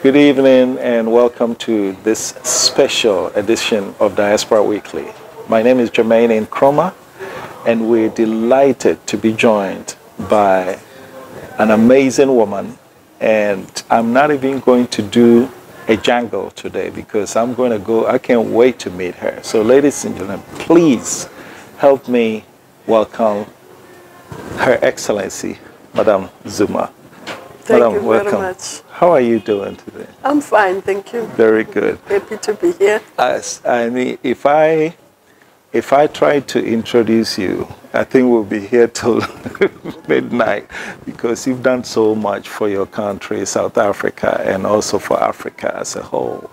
Good evening and welcome to this special edition of Diaspora Weekly. My name is Jermaine Nkrumah and we're delighted to be joined by an amazing woman, and I'm not even going to do a jangle today because I can't wait to meet her. So ladies and gentlemen, please help me welcome Her Excellency, Madam ZUMA. Thank you very much. How are you doing today? I'm fine, thank you. Very good. Happy to be here. I mean, if I try to introduce you, I think we'll be here till midnight because you've done so much for your country, South Africa, and also for Africa as a whole.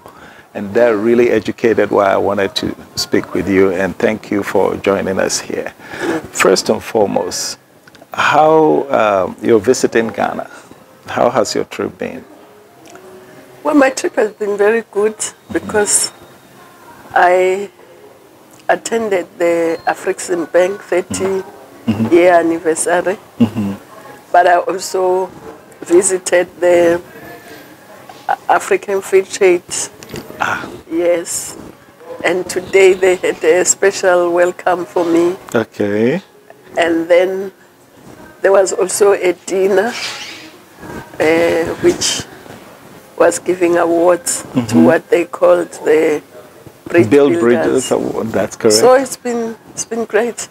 And that really educated why I wanted to speak with you, and thank you for joining us here. First and foremost, how you're visiting Ghana? How has your trip been? Well, my trip has been very good because I attended the African Bank 30-year anniversary, but I also visited the African Free Trade. Yes, and today they had a special welcome for me. Okay. And then there was also a dinner which was giving awards to what they called the Bridges Award. That's correct. So it's been great.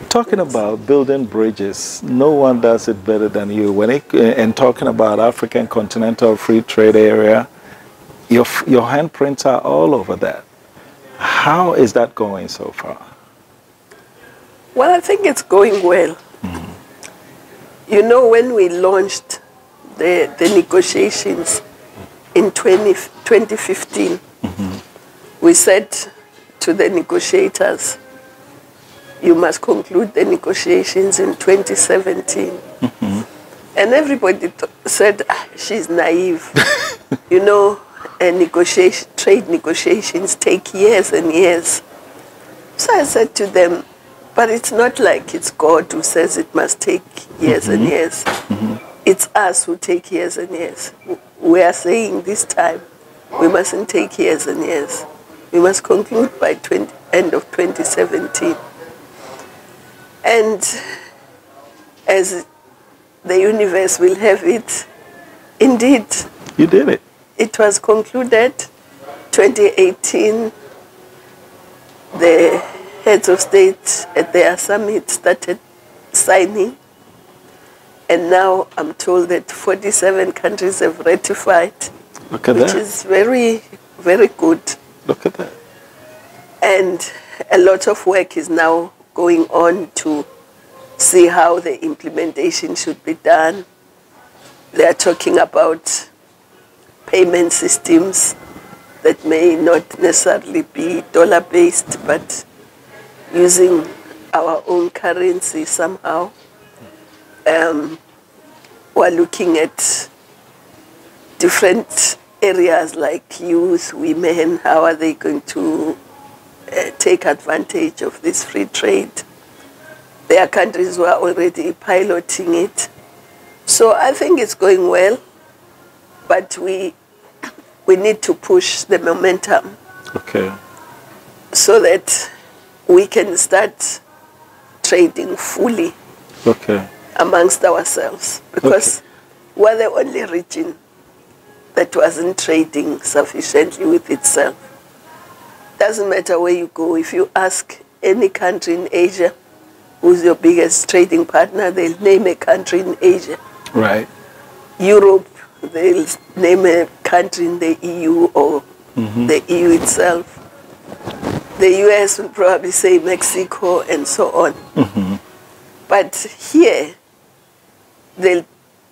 Talking about building bridges, no one does it better than you. And talking about African Continental Free Trade Area, your handprints are all over that. How is that going so far? Well, I think it's going well. You know, when we launched the negotiations in 2015, we said to the negotiators, you must conclude the negotiations in 2017. And everybody said, she's naive. You know, trade negotiations take years and years. So I said to them, but it's not like it's God who says it must take years and years. It's us who take years and years. We are saying this time, we mustn't take years and years. We must conclude by end of 2017. And as the universe will have it, indeed. You did it. It was concluded 2018. The heads of state at their summit started signing. And now I'm told that 47 countries have ratified. Look at that. Which is very, very good. Look at that. And a lot of work is now going on to see how the implementation should be done. They are talking about payment systems that may not necessarily be dollar-based, but using our own currency somehow. We're looking at different areas like youth, women, how are they going to take advantage of this free trade. There are countries who are already piloting it. So I think it's going well, but we need to push the momentum. Okay. So that we can start trading fully. Okay. Amongst ourselves, because we're the only region that wasn't trading sufficiently with itself. Doesn't matter where you go. If you ask any country in Asia, who's your biggest trading partner, they'll name a country in Asia. Right. Europe, they'll name a country in the EU or the EU itself. The US will probably say Mexico and so on. But here, they'll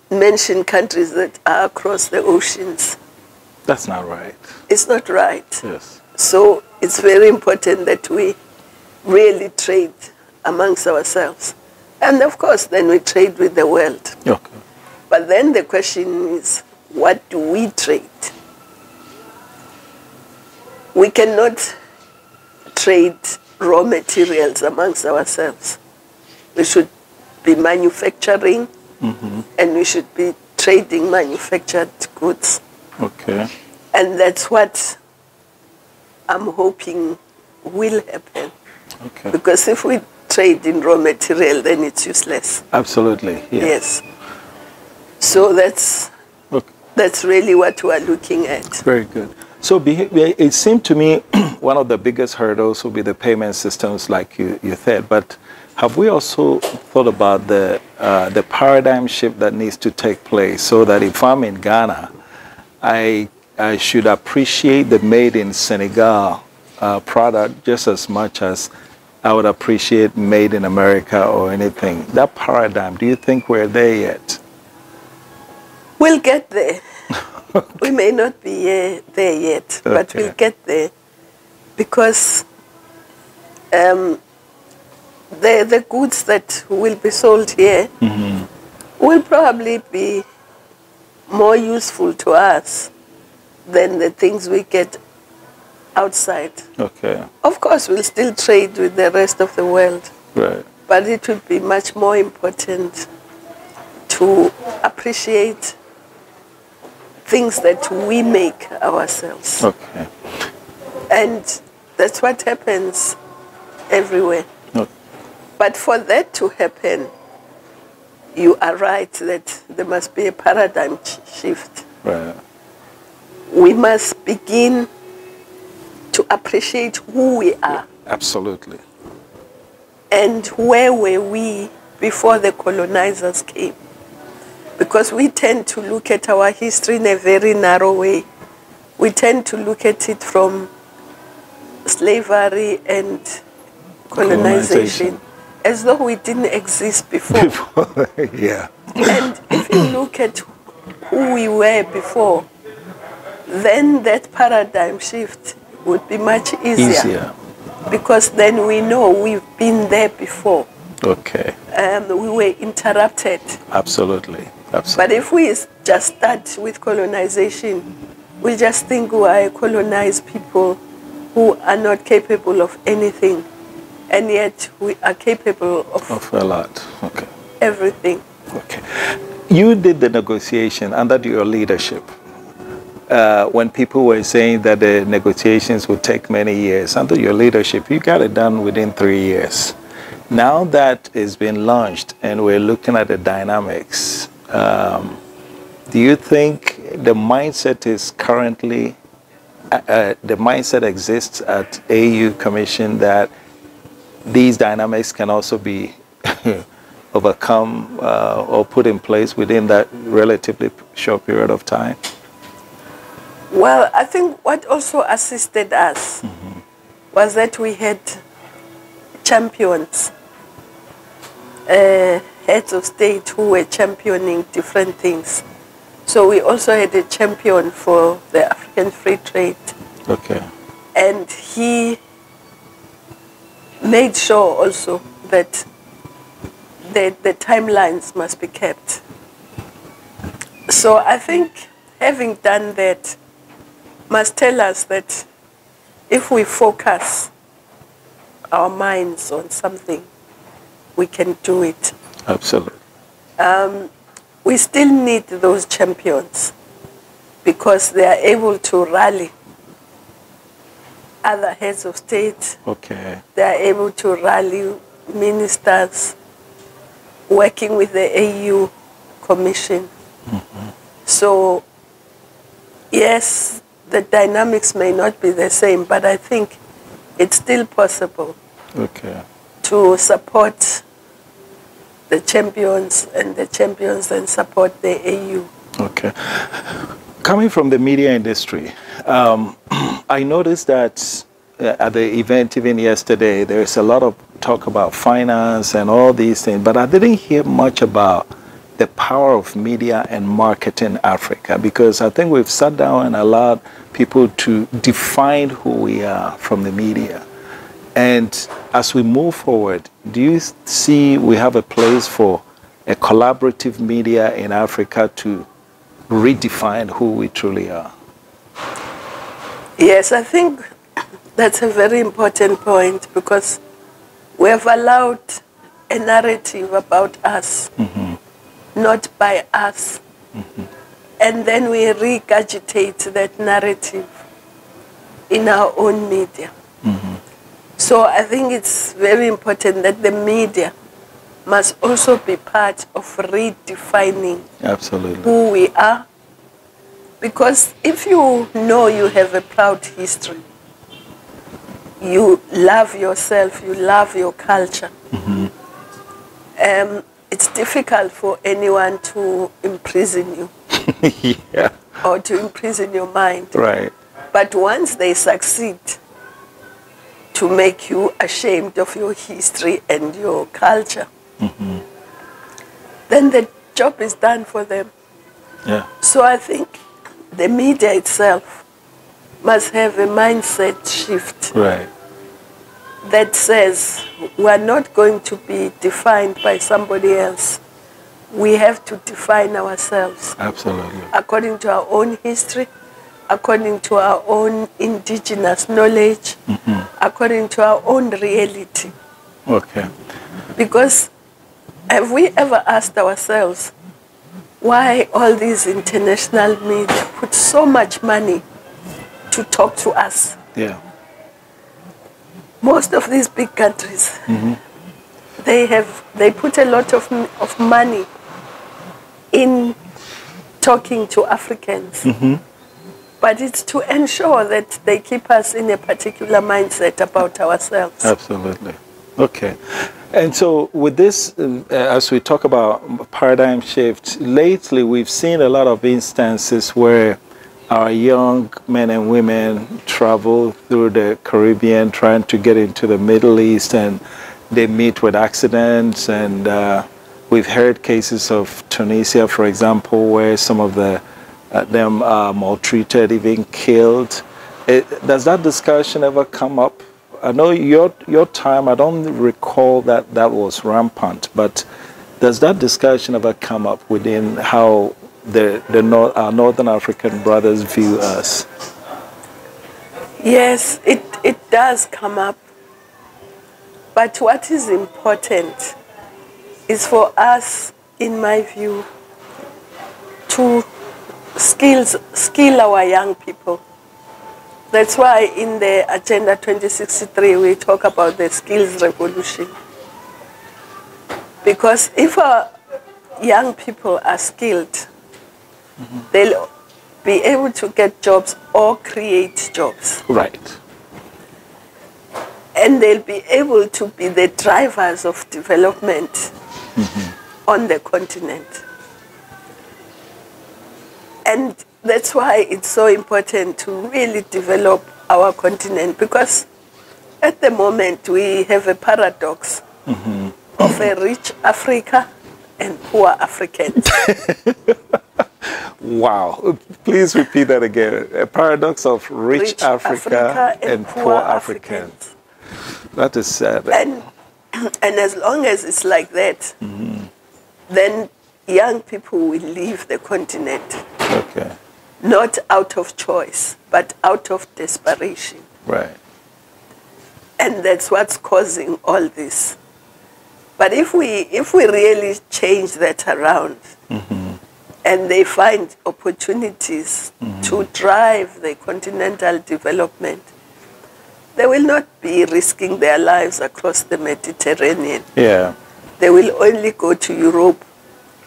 mention countries that are across the oceans. That's not right. It's not right. Yes. So it's very important that we really trade amongst ourselves. And of course, then we trade with the world. Okay. But then the question is, what do we trade? We cannot trade raw materials amongst ourselves. We should be manufacturing, and we should be trading manufactured goods. Okay. And that's what I'm hoping will happen. Okay. Because if we trade in raw material, then it's useless. Absolutely. Yeah. Yes. So that's really what we are looking at. Very good. So it seemed to me one of the biggest hurdles will be the payment systems, like you said. But have we also thought about the paradigm shift that needs to take place, so that if I'm in Ghana, I should appreciate the made in Senegal product just as much as I would appreciate made in America or anything? That paradigm, do you think we're there yet? We'll get there. Okay. We may not be there yet, okay, but we'll get there, because the goods that will be sold here will probably be more useful to us than the things we get outside. Okay. Of course, we'll still trade with the rest of the world. Right. But it would be much more important to appreciate things that we make ourselves. Okay. And that's what happens everywhere. Okay. But for that to happen, you are right that there must be a paradigm shift. Right. We must begin to appreciate who we are. Absolutely. And where were we before the colonizers came? Because we tend to look at our history in a very narrow way. We tend to look at it from slavery and colonization as though we didn't exist before. Yeah. And if you look at who we were before, then that paradigm shift would be much easier. Because then we know we've been there before. Okay. We were interrupted. Absolutely. Absolutely. But if we just start with colonization, we just think we are colonized people who are not capable of anything. And yet we are capable of a lot. Okay. Everything. Okay. You did the negotiation under your leadership. When people were saying that the negotiations would take many years, under your leadership, you got it done within 3 years. Now that it's been launched and we're looking at the dynamics, do you think the mindset is currently, the mindset exists at AU Commission that these dynamics can also be overcome or put in place within that relatively short period of time? Well, I think what also assisted us was that we had champions, heads of state who were championing different things. So we also had a champion for the African free trade. Okay. And he made sure also that the timelines must be kept. So I think having done that must tell us that if we focus our minds on something, we can do it. Absolutely. We still need those champions because they are able to rally other heads of state. Okay. They are able to rally ministers working with the AU Commission. So, yes, the dynamics may not be the same, but I think it's still possible to support the champions and support the AU. Okay. Coming from the media industry, I noticed that at the event even yesterday, there's a lot of talk about finance and all these things, but I didn't hear much about the power of media and marketing Africa, because I think we've sat down and allowed people to define who we are from the media. And as we move forward, do you see we have a place for a collaborative media in Africa to redefine who we truly are? Yes, I think that's a very important point, because we have allowed a narrative about us, not by us, And then we regurgitate that narrative in our own media. So I think it's very important that the media must also be part of redefining Absolutely. who we are. Because if you know you have a proud history, you love yourself, you love your culture, it's difficult for anyone to imprison you Yeah. or to imprison your mind. Right. But once they succeed to make you ashamed of your history and your culture, then the job is done for them. Yeah. So I think the media itself must have a mindset shift Right. that says we're not going to be defined by somebody else. We have to define ourselves Absolutely. according to our own history, according to our own indigenous knowledge, according to our own reality. Okay. Because have we ever asked ourselves why all these international media put so much money to talk to us? Yeah. Most of these big countries, they put a lot of money in talking to Africans. But it's to ensure that they keep us in a particular mindset about ourselves. Absolutely. Okay. And so with this, as we talk about paradigm shift, lately we've seen a lot of instances where our young men and women travel through the Caribbean trying to get into the Middle East, and they meet with accidents. And we've heard cases of Tunisia, for example, where some of them are maltreated, even killed. Does that discussion ever come up? I know your time, I don't recall that was rampant, but does that discussion ever come up within how our Northern African brothers view us? Yes, it does come up. But what is important is for us, in my view, to skill our young people. That's why in the Agenda 2063 we talk about the skills revolution. Because if our young people are skilled, they'll be able to get jobs or create jobs. Right. And they'll be able to be the drivers of development on the continent. And that's why it's so important to really develop our continent, because at the moment we have a paradox of a rich Africa and poor Africans. Wow. Please repeat that again. A paradox of rich Africa and poor Africans. That is sad. And as long as it's like that, then young people will leave the continent. Okay. Not out of choice, but out of desperation. Right. And that's what's causing all this. But if we really change that around, and they find opportunities to drive the continental development, they will not be risking their lives across the Mediterranean. Yeah. They will only go to Europe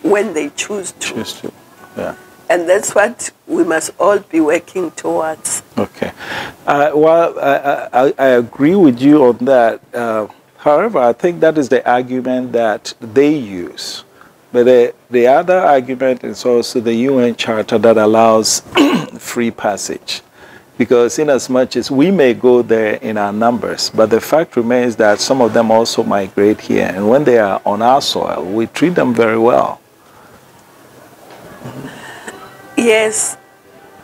when they choose to. Yeah. And that's what we must all be working towards. Okay. Well, I agree with you on that. However, I think that is the argument that they use. But the other argument is also the UN Charter that allows free passage. Because in as much as we may go there in our numbers, but the fact remains that some of them also migrate here. And when they are on our soil, we treat them very well. Yes,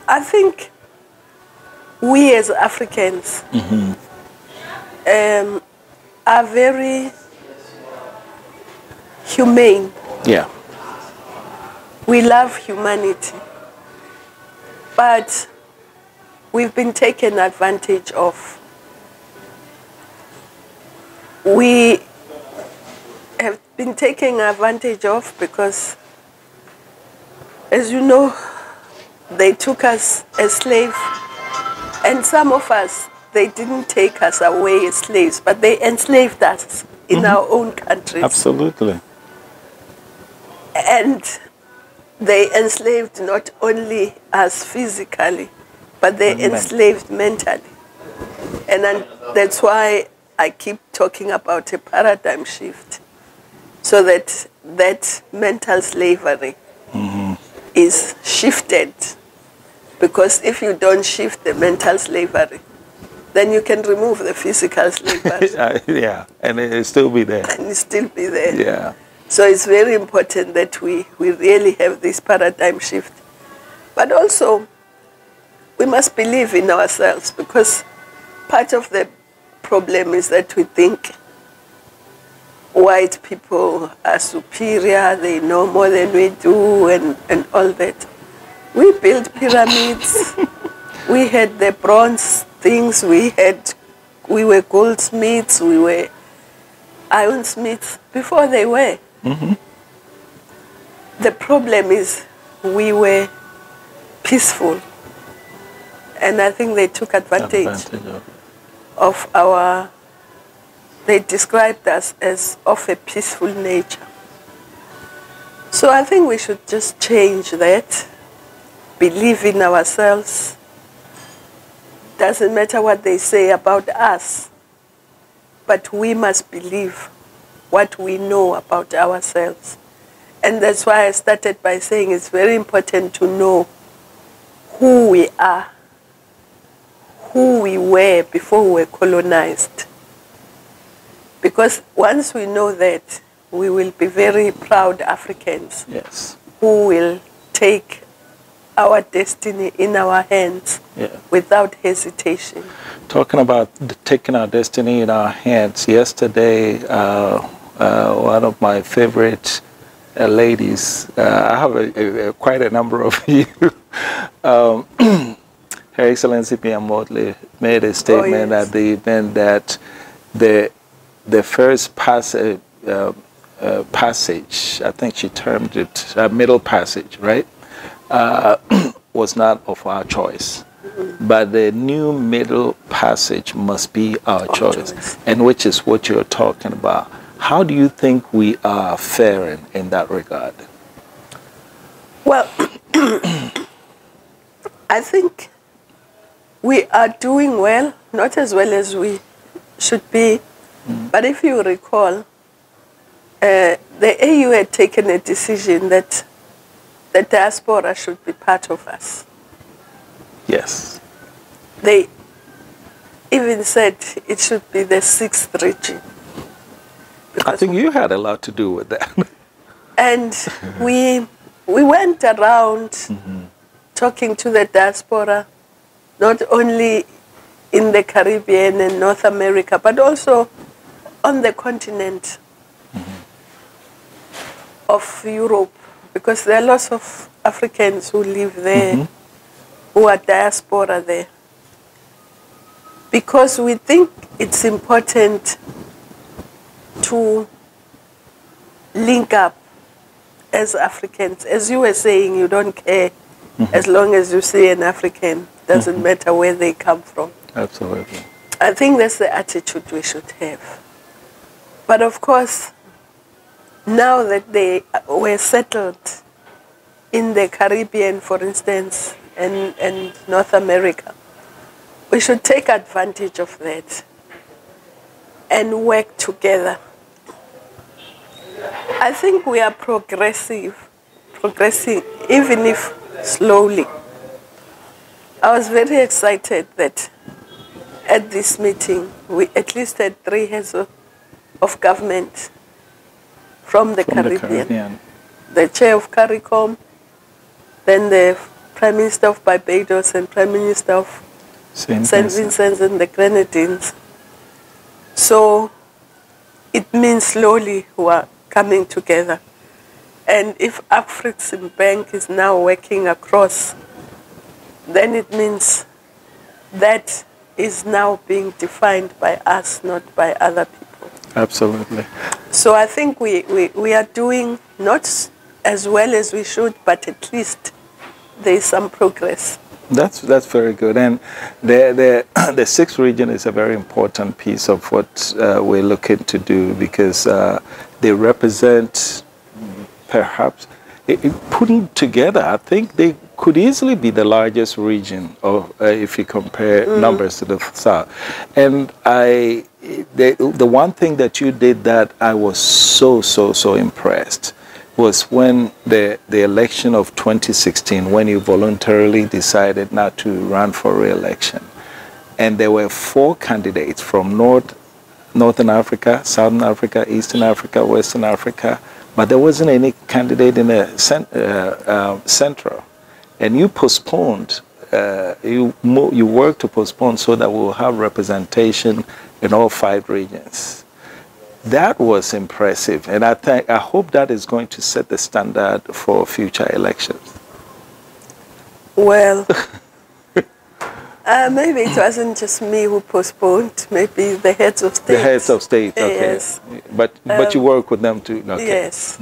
I think we as Africans are very humane. Yeah. We love humanity, but we've been taken advantage of. We have been taken advantage of because, as you know, they took us as slaves, and some of us, they didn't take us away as slaves, but they enslaved us in our own countries. Absolutely. And they enslaved not only us physically, but they enslaved mentally. And that's why I keep talking about a paradigm shift, so that that mental slavery is shifted. Because if you don't shift the mental slavery, then you can remove the physical slavery. Yeah, and it'll still be there. And it still be there. Yeah. So it's very important that we really have this paradigm shift. But also, we must believe in ourselves, because part of the problem is that we think white people are superior, they know more than we do, and all that. We built pyramids, we had the bronze things, we were goldsmiths, we were ironsmiths before they were. The problem is we were peaceful, and I think they took advantage of our, they described us as of a peaceful nature. So I think we should just change that, believe in ourselves. Doesn't matter what they say about us, but we must believe what we know about ourselves. And that's why I started by saying it's very important to know who we are, who we were before we were colonized. Because once we know that, we will be very proud Africans. Yes. Who will take our destiny in our hands without hesitation. Talking about taking our destiny in our hands, yesterday, one of my favorite ladies, I have quite a number of you, Her Excellency Pia Motley made a statement at the event that the first passage, I think she termed it middle passage, right? Was not of our choice. But the new middle passage must be our choice, and which is what you're talking about. How do you think we are faring in that regard? Well, I think we are doing well, not as well as we should be. But if you recall, the AU had taken a decision that the diaspora should be part of us. Yes. They even said it should be the sixth region. I think you had a lot to do with that. And we went around talking to the diaspora, not only in the Caribbean and North America, but also on the continent of Europe, because there are lots of Africans who live there, who are diaspora there. Because we think it's important to link up as Africans. As you were saying, you don't care as long as you see an African. Doesn't matter where they come from. Absolutely. I think that's the attitude we should have. But of course, now that they were settled in the Caribbean, for instance, and North America, we should take advantage of that and work together. I think we are progressing, even if slowly. I was very excited that at this meeting, we at least had 3 heads of government from the Caribbean. The chair of CARICOM, then the Prime Minister of Barbados and Prime Minister of St. Vincent and the Grenadines. So it means slowly we are coming together. And if Afreximbank is now working across, then it means that is now being defined by us, not by other people. Absolutely. So I think we are doing not as well as we should, but at least there's some progress. That's very good. And the sixth region is a very important piece of what we're looking to do, because they represent, perhaps, putting together, I think they could easily be the largest region of, if you compare numbers to the South. And the one thing that you did that I was so impressed was when the election of 2016, when you voluntarily decided not to run for re-election. And there were 4 candidates from Northern Africa, Southern Africa, Eastern Africa, Western Africa, but there wasn't any candidate in the Central. And you postponed, you worked to postpone so that we'll have representation in all 5 regions. That was impressive, and I hope that is going to set the standard for future elections. Well, maybe it wasn't just me who postponed. Maybe the heads of state. The heads of state, okay. Yes. But you work with them too. Okay. Yes.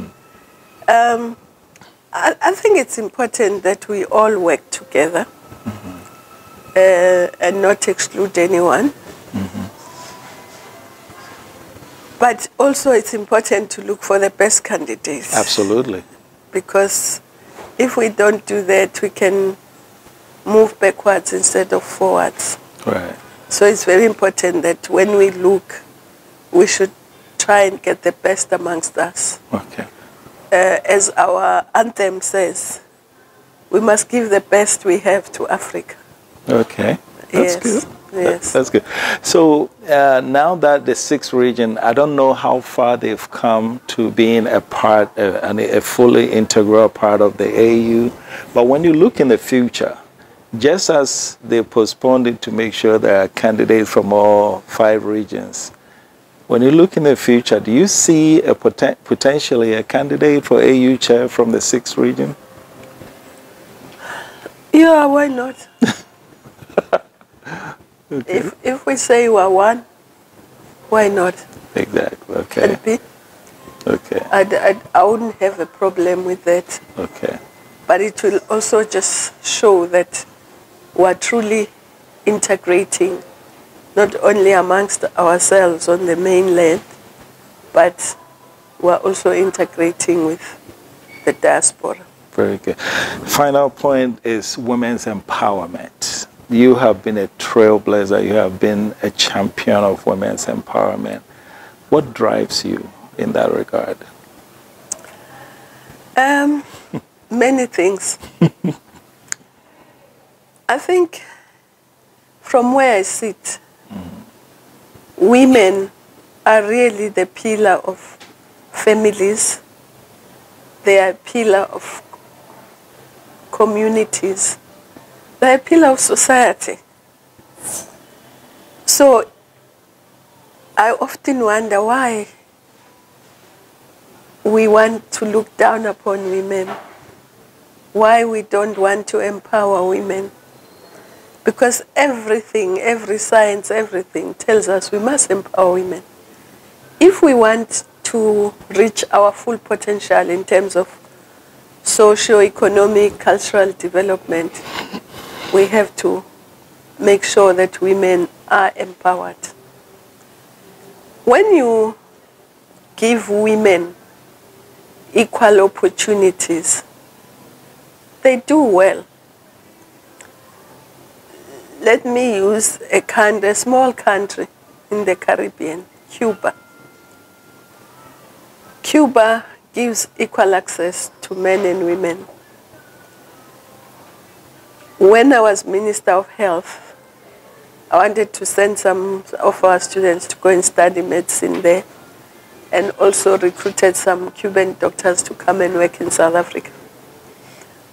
I think it's important that we all work together and not exclude anyone. But also it's important to look for the best candidates. Absolutely. Because if we don't do that, we can move backwards instead of forwards. Right. So it's very important that when we look, we should try and get the best amongst us. Okay. As our anthem says, we must give the best we have to Africa. Okay. That's good. Yes. That's good. So now that the 6th region, I don't know how far they've come to being a part, a fully integral part of the AU, but when you look in the future, just as they postponed it to make sure there are candidates from all 5 regions, when you look in the future, do you see potentially a candidate for AU chair from the 6th region? Yeah, why not? Okay. If we say we're one, why not? Exactly. Okay. And B, okay. I wouldn't have a problem with that. Okay. But it will also just show that we're truly integrating, not only amongst ourselves on the mainland, but we're also integrating with the diaspora. Very good. Final point is women's empowerment. You have been a trailblazer. You have been a champion of women's empowerment. What drives you in that regard? Many things. I think from where I sit, women are really the pillar of families. They are a pillar of communities. They are a pillar of society. So I often wonder why we want to look down upon women, why we don't want to empower women. Because everything, every science, everything tells us we must empower women. If we want to reach our full potential in terms of socio-economic, cultural development, we have to make sure that women are empowered. When you give women equal opportunities, they do well. Let me use a small country in the Caribbean, Cuba. Cuba gives equal access to men and women. When I was Minister of Health, I wanted to send some of our students to go and study medicine there, and also recruited some Cuban doctors to come and work in South Africa.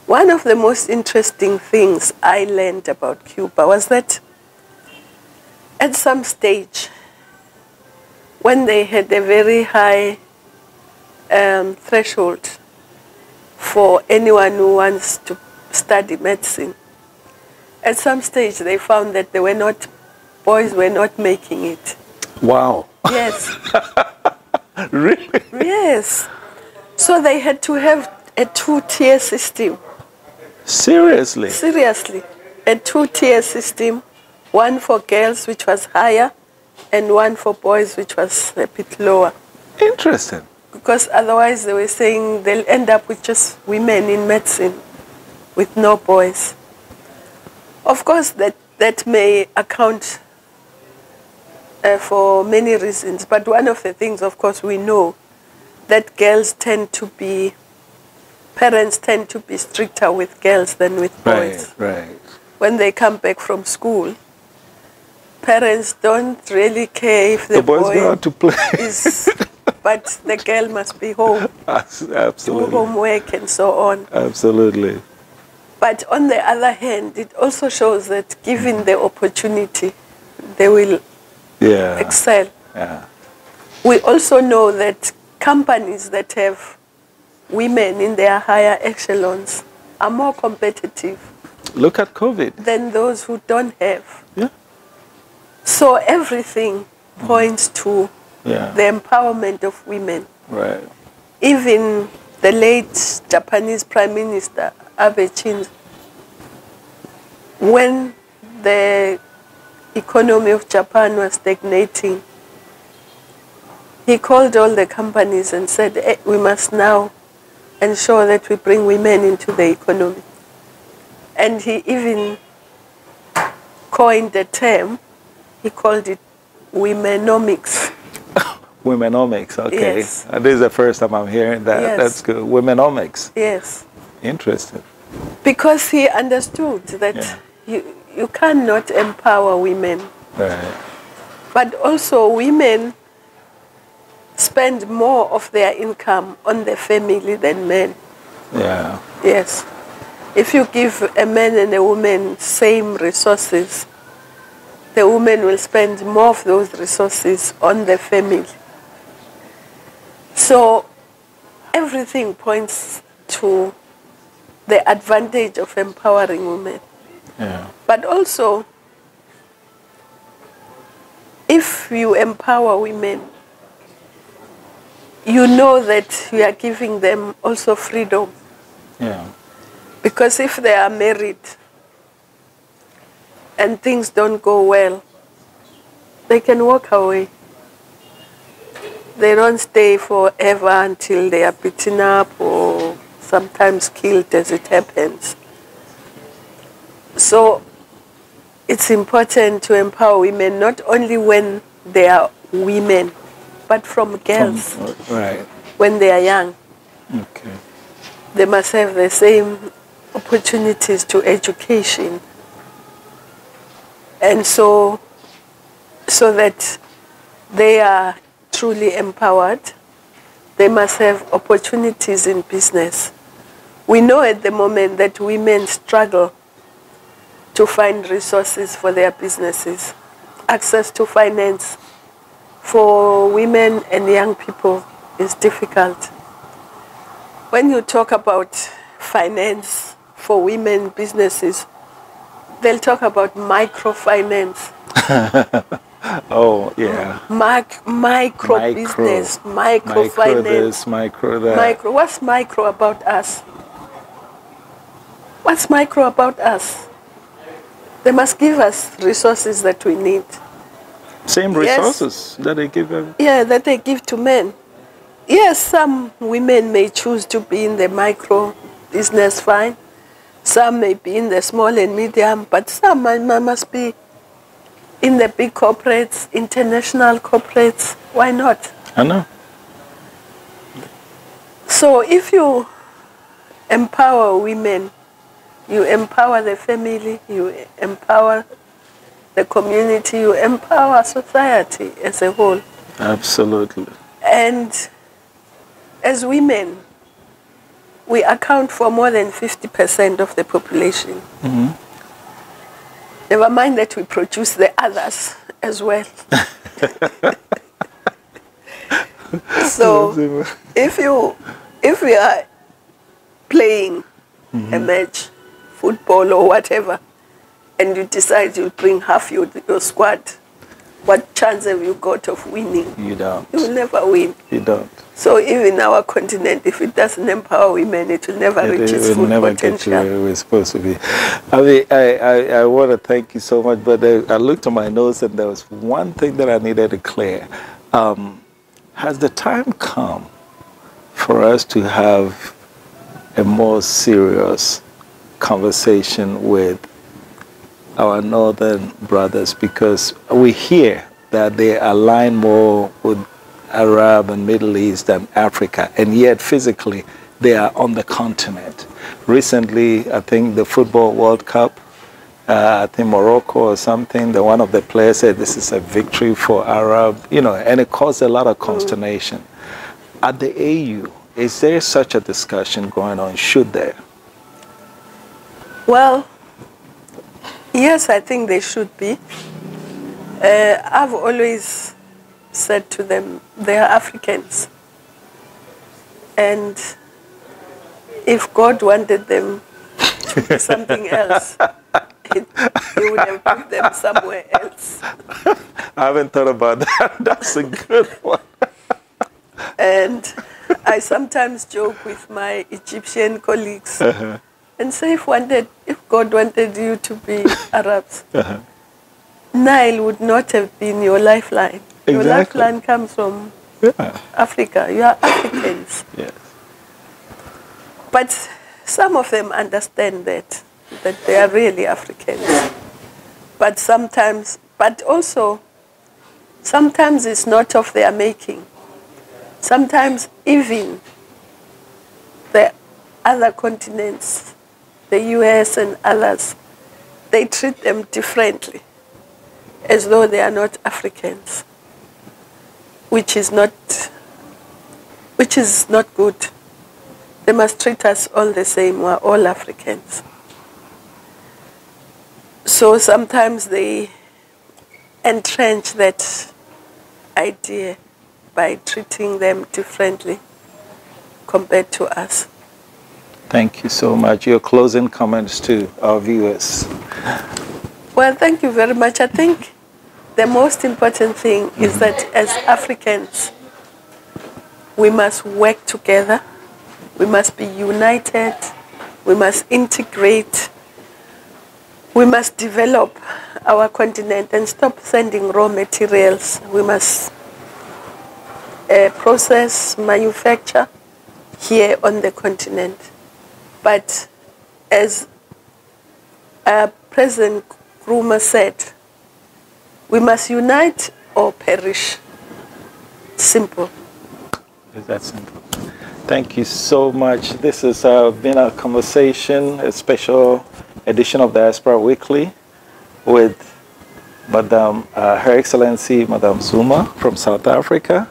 One of the most interesting things I learned about Cuba was that at some stage, when they had a very high threshold for anyone who wants to study medicine, at some stage they found that boys were not making it. Wow. Yes. Really? Yes. So they had to have a 2-tier system. Seriously? Seriously. A two-tier system, one for girls, which was higher, and one for boys, which was a bit lower. Interesting. Because otherwise they were saying they'll end up with just women in medicine, with no boys. Of course, that may account for many reasons, but one of the things, of course, we know that parents tend to be stricter with girls than with boys. Right. When they come back from school, parents don't really care if the boys boy go out to play. But the girl must be home, Absolutely. do homework and so on. Absolutely. But on the other hand, it also shows that given the opportunity, they will excel. Yeah. We also know that companies that have women in their higher echelons are more competitive. Look at COVID. Than those who don't have. Yeah. So everything points to the empowerment of women. Right. Even the late Japanese Prime Minister, Abe Shinzo, when the economy of Japan was stagnating, he called all the companies and said, hey, we must now ensure that we bring women into the economy. And he even coined the term, he called it womenomics. Womenomics, okay. Yes. This is the first time I'm hearing that. Yes. That's good. Womenomics. Yes. Interesting. Because he understood that you cannot empower women. Right. But also women spend more of their income on the family than men. Yeah. Yes. If you give a man and a woman same resources, the woman will spend more of those resources on the family. So everything points to the advantage of empowering women. Yeah. But also, if you empower women, you know that you are giving them also freedom. Yeah. Because if they are married and things don't go well, they can walk away. They don't stay forever until they are beaten up or sometimes killed as it happens. So it's important to empower women not only when they are women, but from girls. Right. When they are young. Okay. They must have the same opportunities to education. And so that they are truly empowered, they must have opportunities in business. We know at the moment that women struggle to find resources for their businesses. Access to finance for women and young people is difficult. When you talk about finance for women businesses, they'll talk about microfinance. Oh, yeah. Micro business, microfinance. Micro that. What's micro about us? What's micro about us? They must give us resources that we need. Same resources that they give them? Yeah, that they give to men. Yes, some women may choose to be in the micro business, fine. Some may be in the small and medium, but some must be in the big corporates, international corporates. Why not? I know. So if you empower women, you empower the family, you empower the community, you empower society as a whole. Absolutely. And as women, we account for more than 50% of the population. Mm-hmm. Never mind that we produce the others as well. So if we are playing a match, football or whatever, and you decide you'll bring half your squad, what chance have you got of winning? You don't. You will never win. You don't. So even our continent, if it doesn't empower women, it will never reach its full potential. Get to where we're supposed to be. I mean, I want to thank you so much, but I looked at my notes and there was one thing that I needed to clear. Has the time come for us to have a more serious conversation with our northern brothers, because we hear that they align more with Arab and Middle East than Africa, and yet physically they are on the continent. Recently, I think the Football World Cup, I think Morocco or something, one of the players said this is a victory for Arab, and it caused a lot of consternation. At the AU, is there such a discussion going on? Should there? Well, yes, I think they should be. I've always said to them, they are Africans. And if God wanted them to be something else, he would have put them somewhere else. I haven't thought about that. That's a good one. And I sometimes joke with my Egyptian colleagues and say, if God wanted you to be Arabs, Nile would not have been your lifeline. Exactly. Your lifeline comes from Africa. You are Africans. Yes. But some of them understand that they are really Africans. But sometimes it's not of their making. Sometimes even the other continents, the US and others, they treat them differently, as though they are not Africans, which is not good. They must treat us all the same. We're all Africans. So sometimes they entrench that idea by treating them differently compared to us. Thank you so much. Your closing comments to our viewers. Well, thank you very much. I think the most important thing is that as Africans, we must work together. We must be united. We must integrate. We must develop our continent and stop sending raw materials. We must process, manufacture here on the continent. But as President Nkrumah said, we must unite or perish. Simple. Is that simple? Thank you so much. This has been a conversation, a special edition of Diaspora Weekly with Her Excellency Madame ZUMA from South Africa.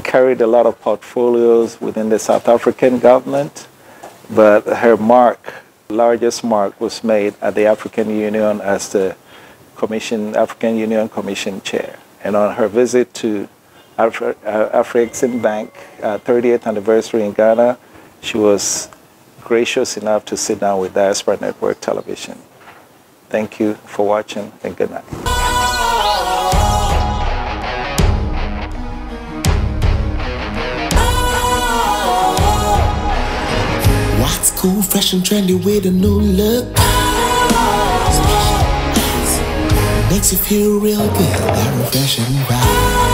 Carried a lot of portfolios within the South African government, but her largest mark was made at the African Union as the African Union Commission Chair. And on her visit to Afrexim 30th anniversary in Ghana, she was gracious enough to sit down with Diaspora Network Television. Thank you for watching, and good night. What's cool, fresh and trendy with a new look? Makes you feel real good, that refreshing vibe.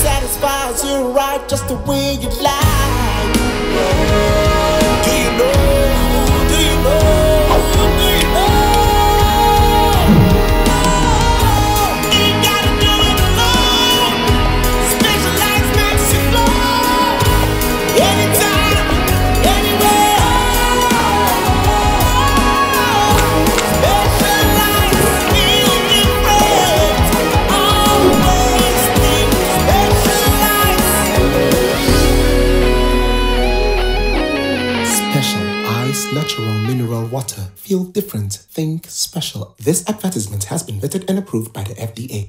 Satisfies you right just the way you like. Do you know? Do you know? Do you know? Ain't gotta do it alone. Specialized makes you glow. Anytime, anywhere. Specialized, feel different. Always think specialized. Special ice, natural mineral water. Feel different. Think special. This advertisement has been vetted and approved by the FDA.